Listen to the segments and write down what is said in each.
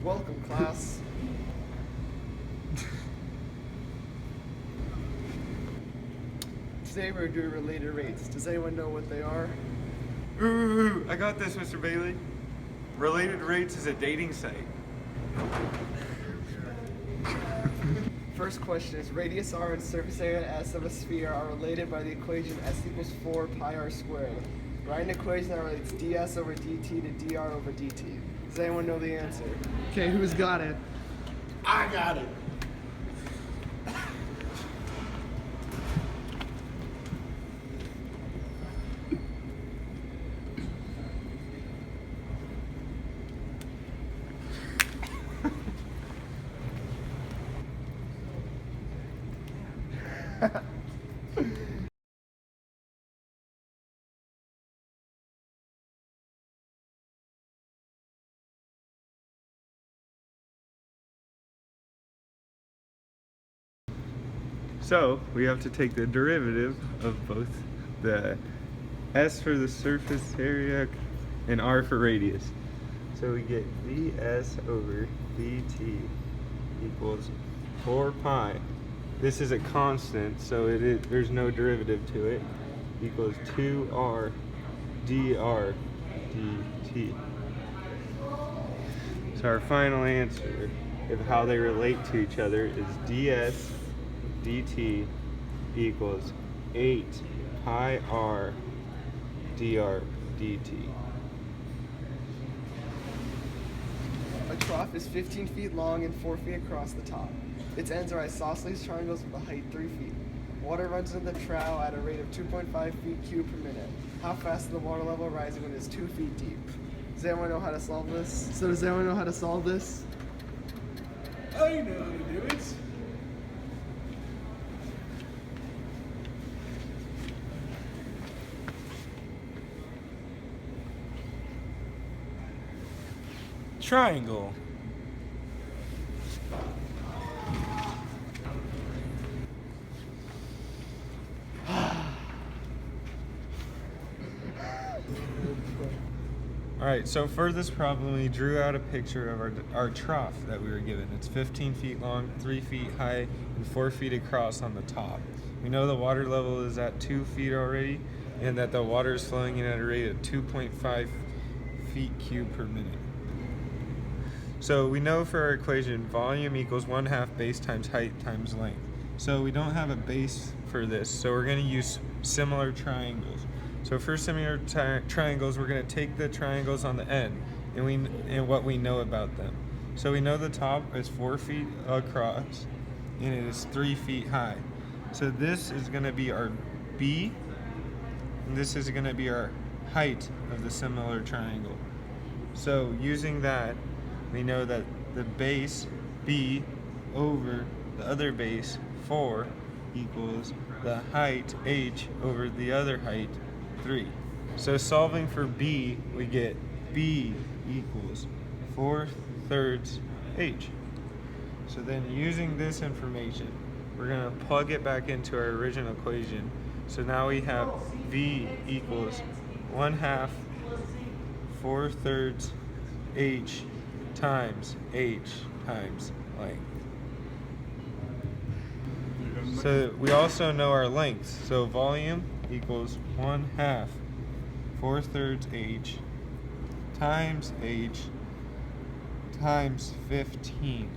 Welcome, class. Today we're doing related rates. Does anyone know what they are? Ooh, I got this, Mr. Bailey. Related Rates is a dating site. First question is radius r and surface area s of a sphere are related by the equation s equals 4 pi r squared. Write an equation that relates ds over dt to dr over dt. Does anyone know the answer? Okay, who's got it? I got it. So we have to take the derivative of both the s for the surface area and r for radius. So we get ds over dt equals 4 pi. This is a constant, so there's no derivative to it, equals 2r dr dt. So our final answer of how they relate to each other is ds dt equals 8 pi r dr dt. A trough is 15 feet long and 4 feet across the top. Its ends are isosceles triangles with a height 3 feet. Water runs into the trough at a rate of 2.5 feet cubed per minute. How fast is the water level rising when it's 2 feet deep? Does anyone know how to solve this? So does anyone know how to solve this? I know how to do it. Triangle. Alright, so for this problem, we drew out a picture of our trough that we were given. It's 15 feet long, 3 feet high, and 4 feet across on the top. We know the water level is at 2 feet already, and that the water is flowing in at a rate of 2.5 feet cubed per minute. So we know for our equation, volume equals 1/2 base times height times length. So we don't have a base for this, so we're going to use similar triangles. So for similar triangles, we're going to take the triangles on the end and what we know about them. So we know the top is 4 feet across and it is 3 feet high. So this is going to be our B, and this is going to be our height of the similar triangle. So using that, we know that the base B over the other base 4 equals the height h over the other height 3. So solving for B, we get B equals 4/3 h. So then using this information, we're going to plug it back into our original equation. So now we have V equals 1/2 4/3 h times h times length. So we also know our lengths. So volume equals 1/2 4/3 h times h times 15.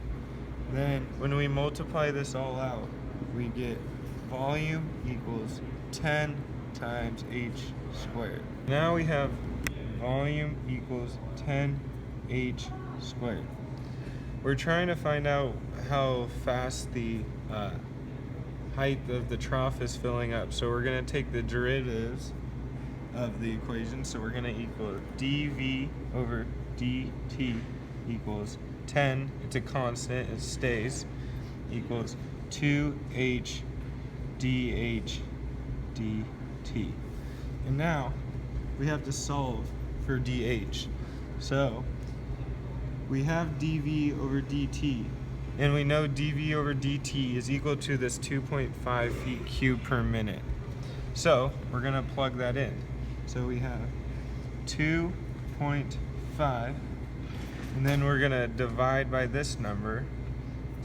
Then when we multiply this all out, we get volume equals 10 times h squared. Now we have volume equals 10h squared. We're trying to find out how fast the height of the trough is filling up. So we're going to take the derivatives of the equation. So we're going to equal dv over dt equals 10. It's a constant, it stays, equals 2h dh dt. And now we have to solve for dh. So we have dv over dt, and we know dv over dt is equal to this 2.5 feet cubed per minute. So we're going to plug that in. So we have 2.5 And then we're gonna divide by this number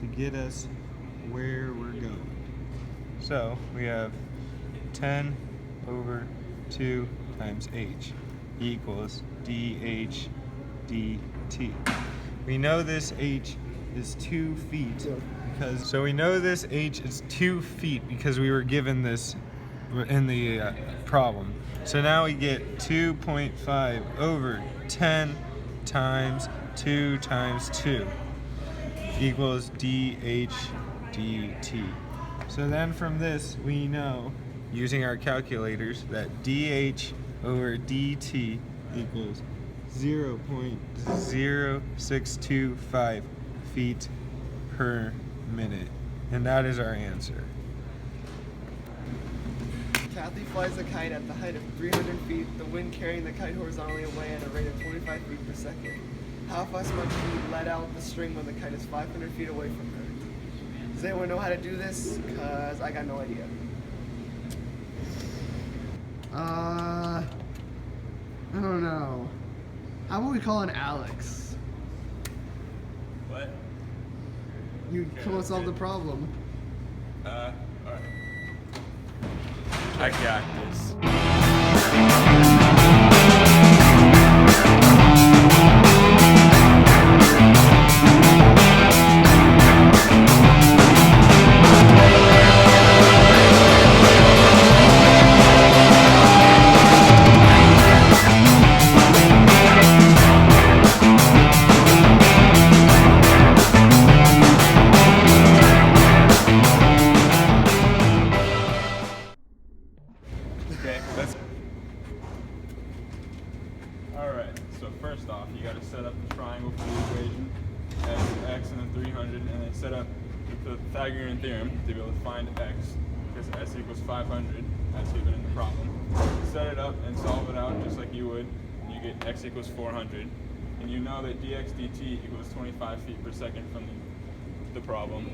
to get us where we're going. So we have 10 over 2 times h equals dh dt. We know this h is 2 feet because we were given this in the problem. So now we get 2.5 over 10 times 2 times 2 equals dh dt. So then from this we know, using our calculators, that dh over dt equals 0.0625 feet per minute. And that is our answer. Kathy flies a kite at the height of 300 feet, the wind carrying the kite horizontally away at a rate of 25 feet per second. How fast must she let out the string when the kite is 500 feet away from her? Does anyone know how to do this? Because I got no idea. I don't know. How about we call in Alex? What? You come and solve the problem. Alright. I got this. Okay, Alright, so first off, you gotta set up the triangle for the equation as x and then 300, and then set up the Pythagorean theorem to be able to find x, because s equals 500, as given in the problem. Set it up and solve it out just like you would, and you get x equals 400. And you know that dx dt equals 25 feet per second from the problem.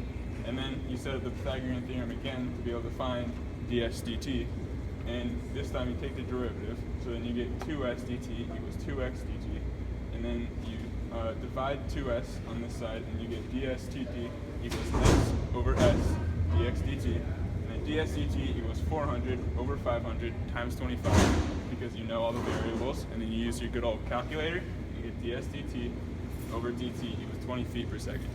And then you set up the Pythagorean theorem again to be able to find dx dt. And this time you take the derivative, so then you get 2s dt equals 2x dt, and then you divide 2s on this side, and you get ds dt equals x over s dx dt, and then ds dt equals 400 over 500 times 25, because you know all the variables, and then you use your good old calculator, you get ds dt over dt equals 20 feet per second.